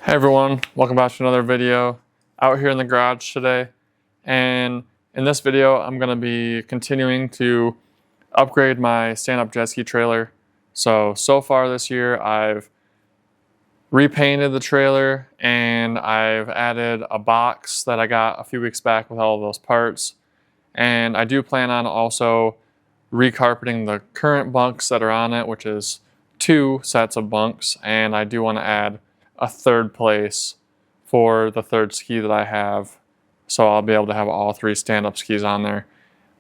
Hey everyone, welcome back to another video out here in the garage today. And in this video, I'm going to be continuing to upgrade my stand-up jet ski trailer. So far this year, I've repainted the trailer and I've added a box that I got a few weeks back with all of those parts. And I do plan on also recarpeting the current bunks that are on it, which is 2 sets of bunks. And I do want to add a third place for the third ski that I have, so I'll be able to have all 3 stand-up skis on there.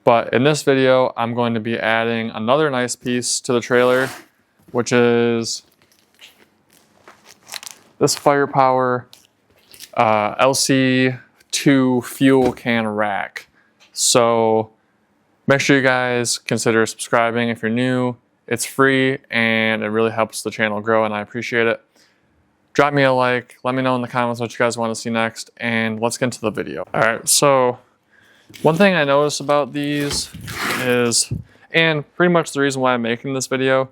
But in this video, I'm going to be adding another nice piece to the trailer, which is this Firepower Lc2 fuel can rack. So make sure you guys consider subscribing if you're new. It's free and it really helps the channel grow, and I appreciate it. Drop me a like, let me know in the comments what you guys want to see next, and let's get into the video. All right, so one thing I noticed about these is, and pretty much the reason why I'm making this video,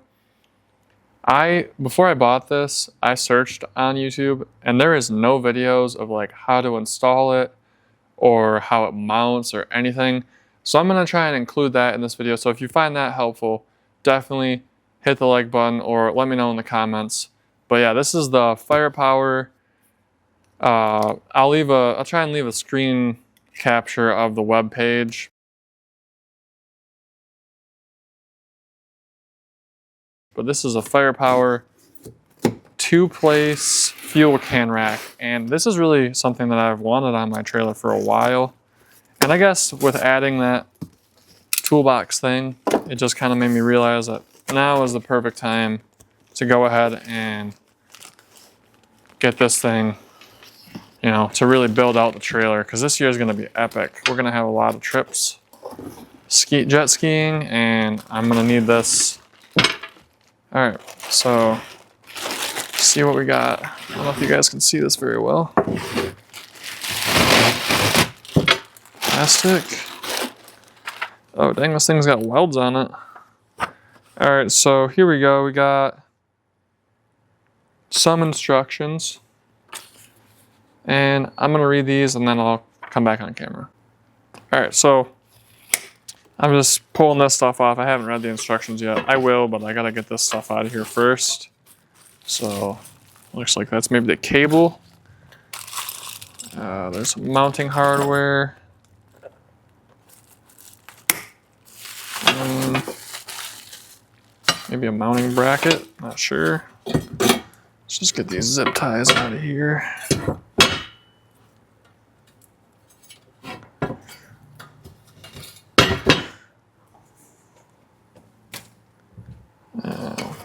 before I bought this, I searched on YouTube, and there is no videos of like how to install it or how it mounts or anything. So I'm gonna try and include that in this video. So if you find that helpful, definitely hit the like button or let me know in the comments. But yeah, this is the Firepower. I'll try and leave a screen capture of the web page. But this is a Firepower 2-place fuel can rack, and this is really something that I've wanted on my trailer for a while. And I guess with adding that toolbox thing, it just kind of made me realize that now is the perfect time to go ahead and get this thing, you know, to really build out the trailer, because this year is going to be epic. We're going to have a lot of trips jet skiing, and I'm going to need this. All right, so see what we got. I don't know if you guys can see this very well. Plastic. Oh dang, this thing's got welds on it. All right, so here we go. We got some instructions, and I'm going to read these and then I'll come back on camera. All right, so I'm just pulling this stuff off. I haven't read the instructions yet. I will, but I got to get this stuff out of here first. So looks like that's maybe the cable. There's some mounting hardware. Maybe a mounting bracket, not sure. Let's just get these zip ties out of here.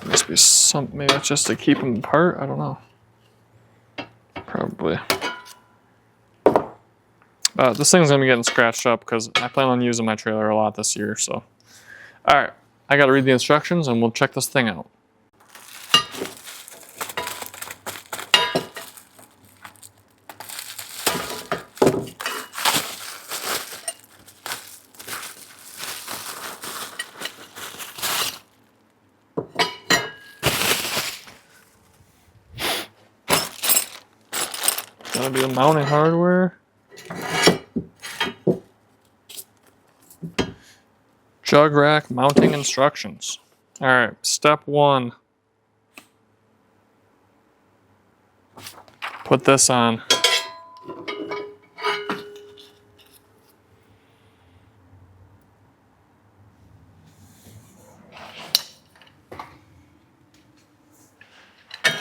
Must be something, maybe it's just to keep them apart, I don't know. Probably. This thing's gonna be getting scratched up because I plan on using my trailer a lot this year, so. All right, I gotta read the instructions and we'll check this thing out. Gonna be the mounting hardware. Jug rack mounting instructions. All right, step 1. Put this on.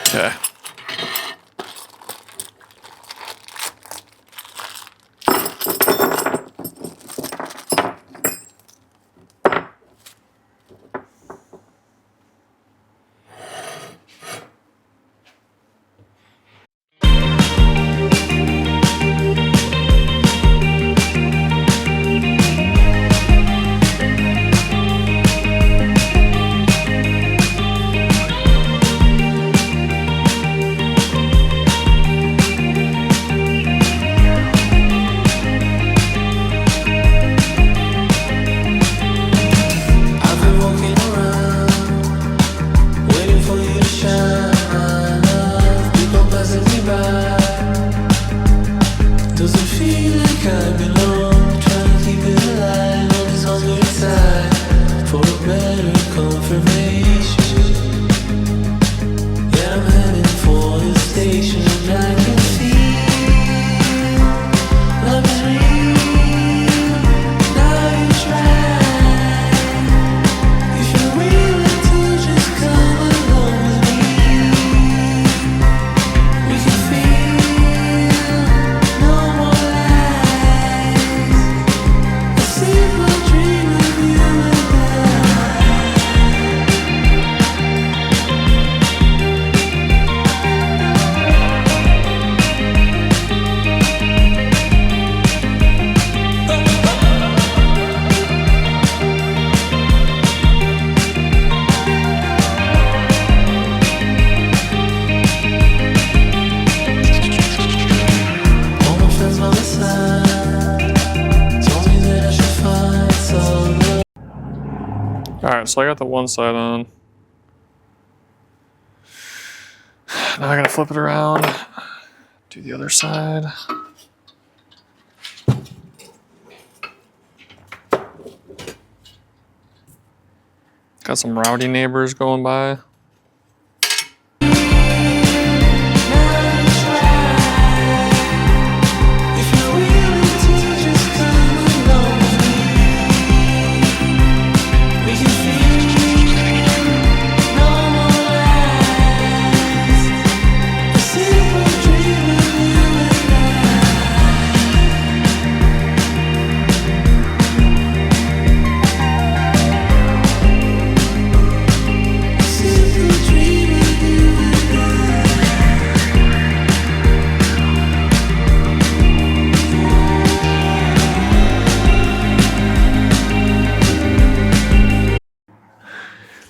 Okay. Alright, so I got the one side on. Now I gotta flip it around, do the other side. Got some rowdy neighbors going by.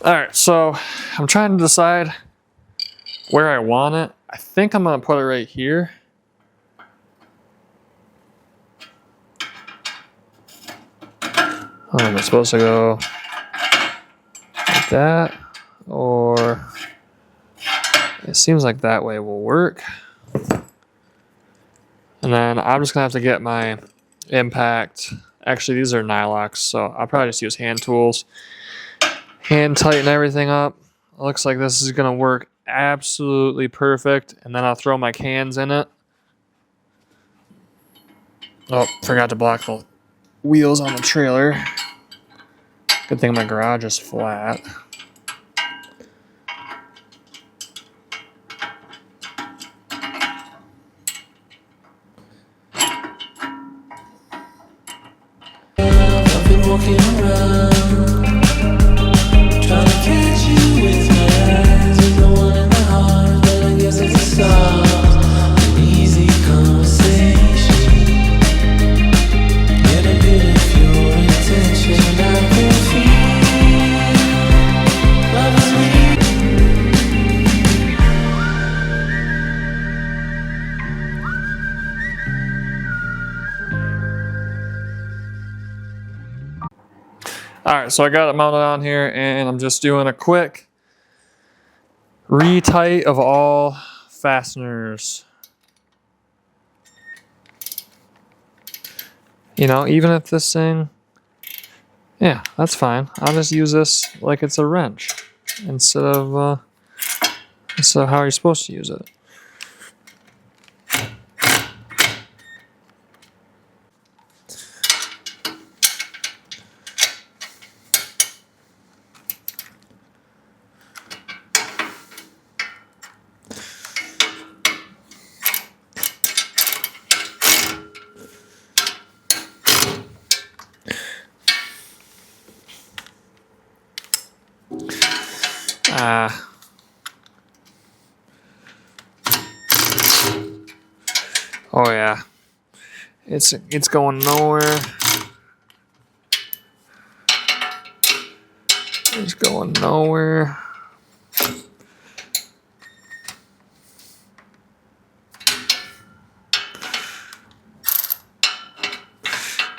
Alright, so I'm trying to decide where I want it. I think I'm going to put it right here. Am I supposed to go like that? Or it seems like that way will work. And then I'm just going to have to get my impact. Actually, these are Nylox, so I'll probably just use hand tools. Hand tighten everything up. It looks like this is going to work absolutely perfect. And then I'll throw my cans in it. Oh, forgot to block the wheels on the trailer. Good thing my garage is flat. I've been walking around, trying to catch you with my eyes. There's no one in my heart, but I guess it's a start. An easy conversation. Get a bit of your attention. I can feel love is real. Alright, so I got it mounted on here and I'm just doing a quick retight of all fasteners. You know, even if this thing, yeah, that's fine. I'll just use this like it's a wrench instead of how you're supposed to use it. Oh yeah, it's going nowhere. It's going nowhere.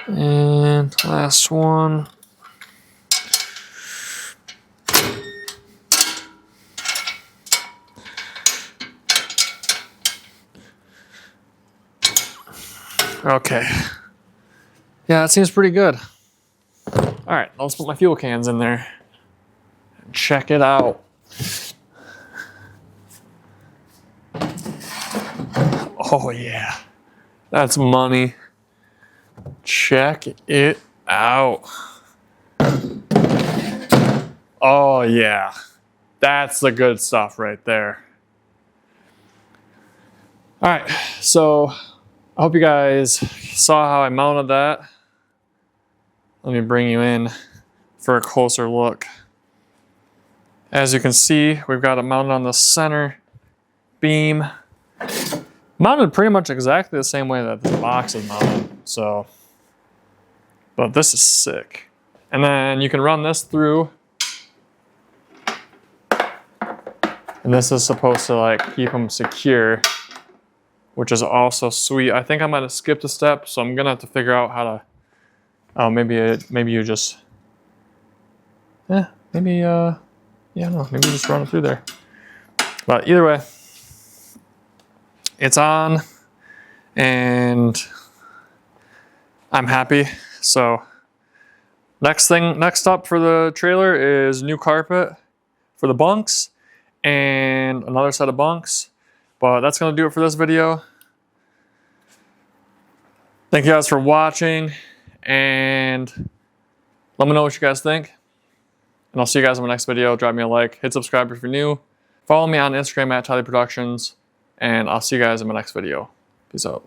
And last one. Okay. Yeah, that seems pretty good. All right, let's put my fuel cans in there and check it out. Oh yeah, that's money. Check it out. Oh yeah, that's the good stuff right there. All right, so I hope you guys saw how I mounted that. Let me bring you in for a closer look. As you can see, we've got it mounted on the center beam. Mounted pretty much exactly the same way that the box is mounted, so. But this is sick. And then you can run this through. And this is supposed to like keep them secure, which is also sweet. I think I might have skipped a step, so I'm gonna have to figure out how to, oh, maybe you just maybe, yeah, no, maybe just run it through there. But either way, it's on, and I'm happy. So next up for the trailer is new carpet for the bunks and another set of bunks. But that's gonna do it for this video. Thank you guys for watching, and let me know what you guys think. And I'll see you guys in my next video. Drop me a like, hit subscribe if you're new. Follow me on Instagram at ToddleyProductions, and I'll see you guys in my next video. Peace out.